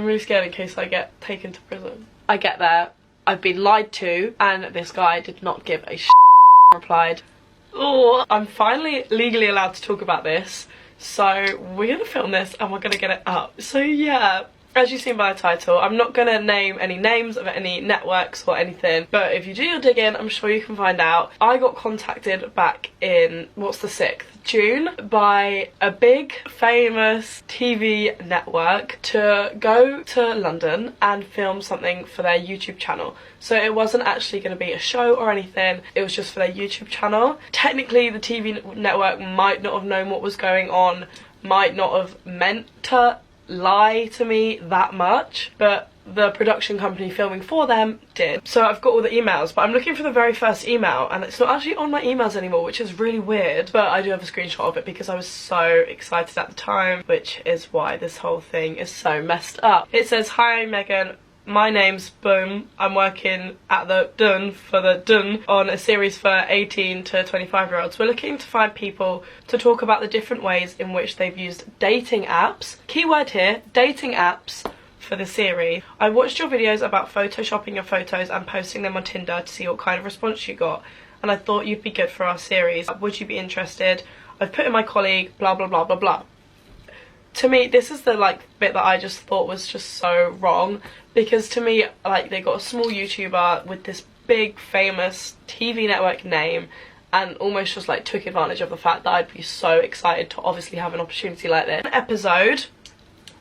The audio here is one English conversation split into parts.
I'm really scared in case I get taken to prison. I get there, I've been lied to, and this guy did not give a replied. Oh, I'm finally legally allowed to talk about this, so we're gonna film this and we're gonna get it up. So yeah, as you've seen by the title, I'm not gonna name any names of any networks or anything, but if you do your digging, I'm sure you can find out. I got contacted back in, what's the 6th? June, by a big famous TV network to go to London and film something for their YouTube channel. So it wasn't actually going to be a show or anything, it was just for their YouTube channel. Technically the TV network might not have known what was going on, might not have meant to lie to me that much, but the production company filming for them did. So I've got all the emails, but I'm looking for the very first email and it's not actually on my emails anymore, which is really weird, but I do have a screenshot of it because I was so excited at the time, which is why this whole thing is so messed up. It says, "Hi Megan, my name's Boom. I'm working at the Dun for the Dun on a series for 18 to 25-year-olds. We're looking to find people to talk about the different ways in which they've used dating apps." Keyword here, dating apps, for the series. "I watched your videos about photoshopping your photos and posting them on Tinder to see what kind of response you got, and I thought you'd be good for our series. Would you be interested? I've put in my colleague, blah blah blah blah blah." To me, this is the bit that I just thought was just so wrong, because to me, they got a small YouTuber with this big famous TV network name and almost just took advantage of the fact that I'd be so excited to obviously have an opportunity like this.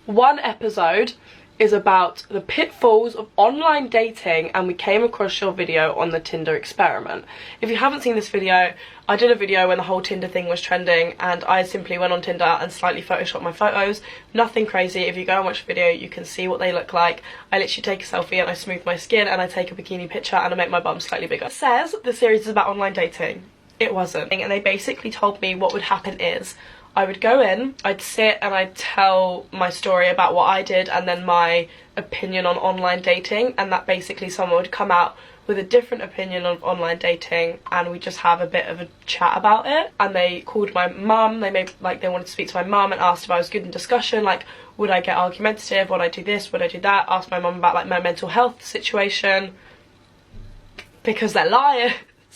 One episode is about the pitfalls of online dating, and we came across your video on the Tinder experiment. If you haven't seen this video, I did a video when the whole Tinder thing was trending and I simply went on Tinder and slightly photoshopped my photos. Nothing crazy. If you go and watch the video, you can see what they look like. I literally take a selfie and I smooth my skin and I take a bikini picture and I make my bum slightly bigger. It says the series is about online dating. It wasn't. And they basically told me what would happen is I would go in, I'd sit and I'd tell my story about what I did and then my opinion on online dating, and that basically someone would come out with a different opinion of online dating and we just have a bit of a chat about it. And they called my mum, they wanted to speak to my mum and asked if I was good in discussion, would I get argumentative, would I do this, would I do that, asked my mum about my mental health situation, because they're liars.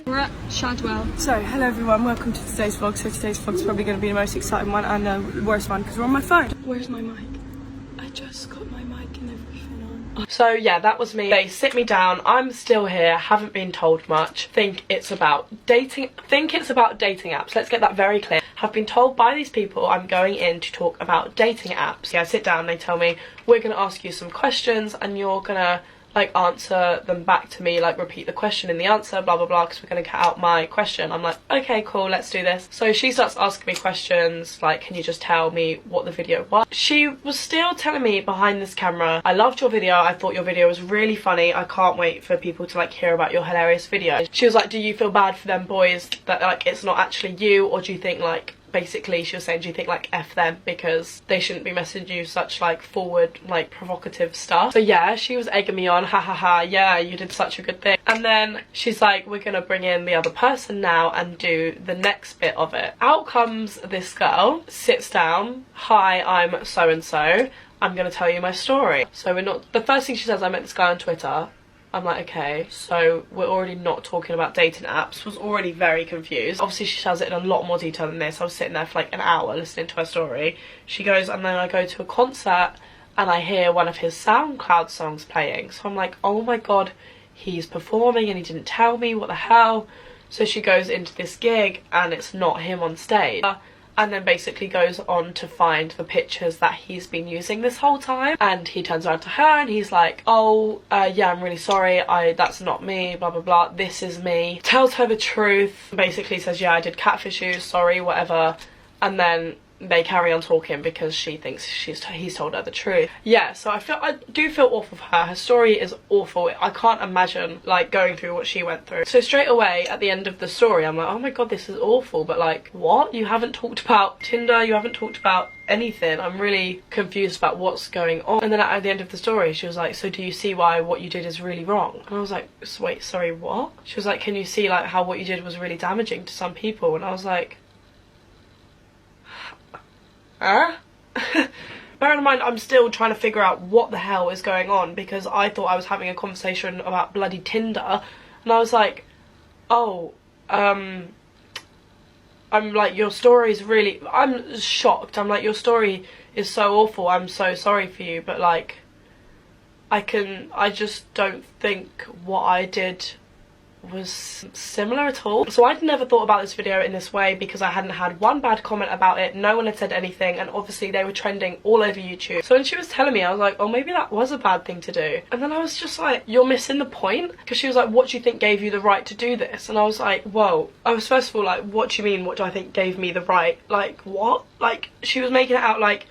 We're at Shadwell. So, hello everyone, welcome to today's vlog. So today's vlog is probably going to be the most exciting one and the worst one because we're on my phone. Where's my mic? I just got my mic and everything on. So yeah, that was me. They sit me down, I'm still here, haven't been told much. Think it's about dating apps. Let's get that very clear. Have been told by these people I'm going in to talk about dating apps. Yeah, I sit down, they tell me, we're going to ask you some questions and you're going to answer them back to me, repeat the question in the answer, blah blah blah, because we're going to cut out my question. I'm like, okay, cool, let's do this. So she starts asking me questions can you just tell me what the video was? She was still telling me behind this camera, I loved your video, I thought your video was really funny, I can't wait for people to hear about your hilarious video. She was like, do you feel bad for them boys that it's not actually you, or do you think basically she was saying, do you think F them because they shouldn't be messaging you such forward provocative stuff? So yeah, she was egging me on, ha ha ha, yeah, you did such a good thing. And then she's like, we're gonna bring in the other person now and do the next bit of it. Out comes this girl, sits down, hi, I'm so and so, I'm gonna tell you my story. So the first thing she says, I met this guy on Twitter. I'm like, okay, so we're already not talking about dating apps. Was already very confused. Obviously she tells it in a lot more detail than this. I was sitting there for an hour listening to her story. She goes, and then I go to a concert and I hear one of his SoundCloud songs playing. So I'm like, oh my god, he's performing and he didn't tell me, what the hell? So she goes into this gig and it's not him on stage. And then basically goes on to find the pictures that he's been using this whole time, and he turns around to her and he's like, oh yeah, I'm really sorry, that's not me, blah blah blah, this is me. Tells her the truth, basically says, yeah, I did catfish you, sorry, whatever. And then they carry on talking because she thinks he's told her the truth. Yeah, so I do feel awful for her. Her story is awful. I can't imagine going through what she went through. So straight away at the end of the story I'm like, oh my god, this is awful, but what? You haven't talked about Tinder, you haven't talked about anything. I'm really confused about what's going on. And then at the end of the story she was like, so do you see why what you did is really wrong? And I was like, wait, sorry, what? She was like, can you see how what you did was really damaging to some people? And I was like, Bear in mind, I'm still trying to figure out what the hell is going on, because I thought I was having a conversation about bloody Tinder, and I was like, oh, I'm like, your story is really, I'm shocked. I'm like, your story is so awful, I'm so sorry for you, but like, I just don't think what I did was similar at all. So I'd never thought about this video in this way because I hadn't had one bad comment about it, no one had said anything, and obviously they were trending all over YouTube. So when she was telling me, I was like, oh, maybe that was a bad thing to do. And then I was just like, you're missing the point, because she was like, what do you think gave you the right to do this? And I was like, whoa. I was first of all like, what do you mean, what do I think gave me the right? Like, what? Like, she was making it out like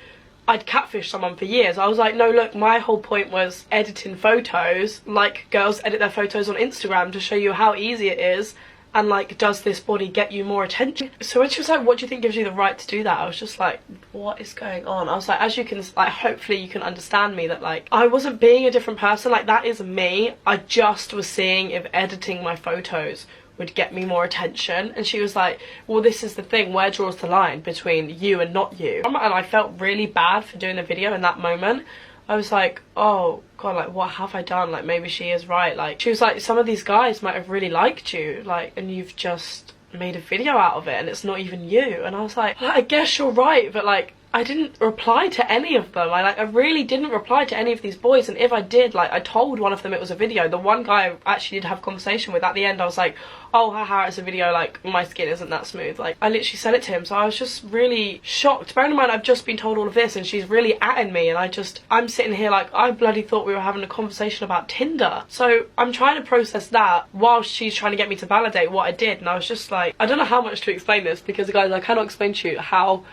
I'd catfished someone for years. I was like, no, look, my whole point was editing photos like girls edit their photos on Instagram to show you how easy it is, and like, does this body get you more attention? So when she was like, what do you think gives you the right to do that? I was just like, what is going on? I was like, as you can, like, hopefully you can understand me, that like, I wasn't being a different person, like, that is me. I just was seeing if editing my photos would get me more attention. And she was like, well, this is the thing, where draws the line between you and not you? And I felt really bad for doing the video in that moment. I was like, oh god, like, what have I done? Like, maybe she is right. Like, she was like, some of these guys might have really liked you, like, and you've just made a video out of it and it's not even you. And I was like, well, I guess you're right, but like, I didn't reply to any of them. I really didn't reply to any of these boys, and if I did, like, I told one of them it was a video. The one guy I actually did have a conversation with at the end, I was like, oh, haha, it's a video, like, my skin isn't that smooth. Like, I literally sent it to him, so I was just really shocked. Bearing in mind, I've just been told all of this and she's really atting me, and I'm sitting here like, I bloody thought we were having a conversation about Tinder. So I'm trying to process that while she's trying to get me to validate what I did, and I was just like, I don't know how much to explain this, because guys, I cannot explain to you how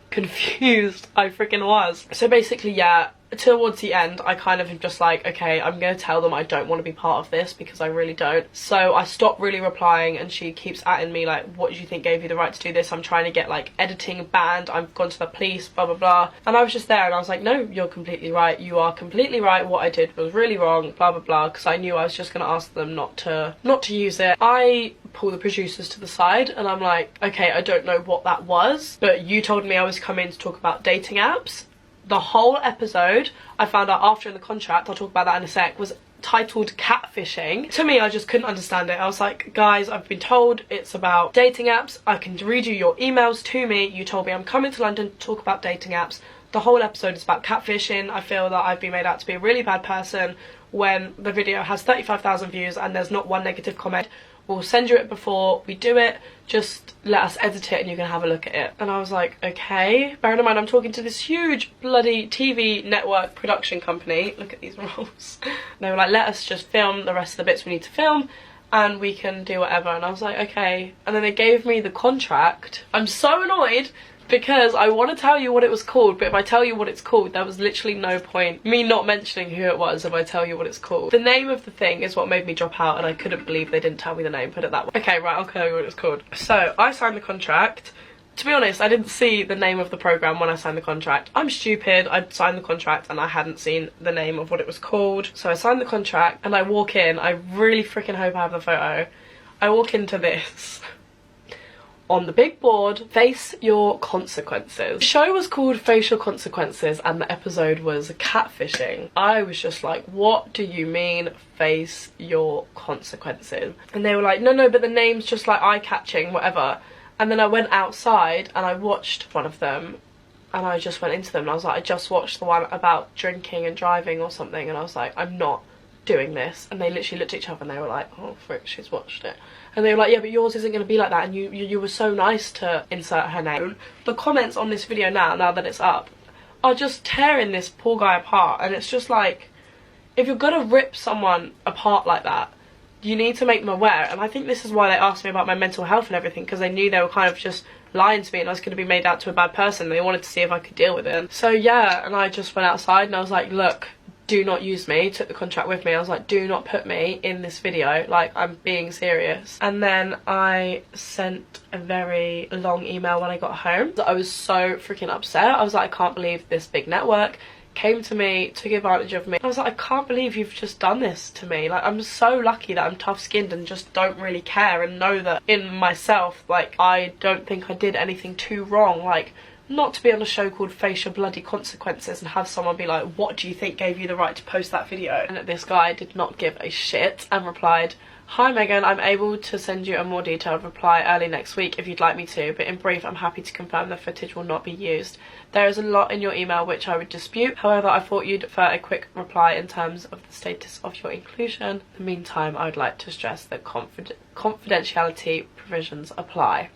confused I freaking was. So basically, yeah, towards the end I kind of am just like, okay, I'm gonna tell them I don't want to be part of this, because I really don't. So I stopped really replying, and she keeps atting me like, what do you think gave you the right to do this? I'm trying to get like editing banned, I've gone to the police, blah blah blah. And I was just there and I was like, no, you're completely right, you are completely right, what I did was really wrong, blah blah blah, because I knew I was just gonna ask them not to use it. I pull the producers to the side and I'm like, okay, I don't know what that was, but you told me I was coming to talk about dating apps. The whole episode, I found out after in the contract, I'll talk about that in a sec, was titled catfishing. To me, I just couldn't understand it. I was like, guys, I've been told it's about dating apps. I can read you your emails to me. You told me I'm coming to London to talk about dating apps. The whole episode is about catfishing. I feel that I've been made out to be a really bad person when the video has 35,000 views and there's not one negative comment. We'll send you it before we do it, just let us edit it and you can have a look at it. And I was like, okay. Bearing in mind, I'm talking to this huge bloody TV network production company. Look at these rolls. They were like, let us just film the rest of the bits we need to film and we can do whatever. And I was like, okay. And then they gave me the contract. I'm so annoyed, because I want to tell you what it was called, but if I tell you what it's called, there was literally no point me not mentioning who it was if I tell you what it's called. The name of the thing is what made me drop out, and I couldn't believe they didn't tell me the name, put it that way. Okay, right, I'll tell you what it's called. So, I signed the contract. To be honest, I didn't see the name of the programme when I signed the contract. I'm stupid, I signed the contract and I hadn't seen the name of what it was called. So I signed the contract and I walk in, I really freaking hope I have the photo. I walk into this. On the big board, Face Your Consequences. The show was called Facial Consequences and the episode was catfishing. I was just like, what do you mean face your consequences? And they were like, no, but the name's just like eye-catching, whatever. And then I went outside and I watched one of them and I just went into them and I was like, I just watched the one about drinking and driving or something, and I was like, I'm not doing this. And they literally looked at each other and they were like, oh frick, she's watched it. And they were like, yeah, but yours isn't going to be like that, and you were so nice to insert her name. The comments on this video now that it's up, are just tearing this poor guy apart, and it's just like, if you're gonna rip someone apart like that, you need to make them aware. And I think this is why they asked me about my mental health and everything, because they knew they were kind of just lying to me and I was going to be made out to a bad person. They wanted to see if I could deal with it. So yeah, and I just went outside and I was like, look, do not use me. Took the contract with me. I was like, do not put me in this video, like, I'm being serious. And then I sent a very long email when I got home. I was so freaking upset. I was like, I can't believe this big network came to me, took advantage of me. I was like, I can't believe you've just done this to me. Like, I'm so lucky that I'm tough-skinned and just don't really care and know that in myself, like, I don't think I did anything too wrong. Like, not to be on a show called Face Your Bloody Consequences and have someone be like, what do you think gave you the right to post that video? And this guy did not give a shit and replied, hi Megan, I'm able to send you a more detailed reply early next week if you'd like me to, but in brief I'm happy to confirm the footage will not be used. There is a lot in your email which I would dispute, however I thought you'd prefer a quick reply in terms of the status of your inclusion. In the meantime, I would like to stress that confidentiality provisions apply.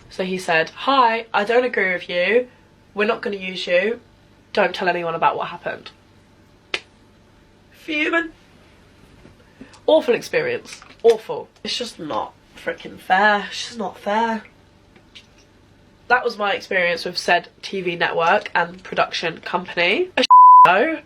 So he said, hi, I don't agree with you, we're not going to use you, don't tell anyone about what happened. Fuming. Awful experience. Awful. It's just not freaking fair. It's just not fair. That was my experience with said TV network and production company. A show.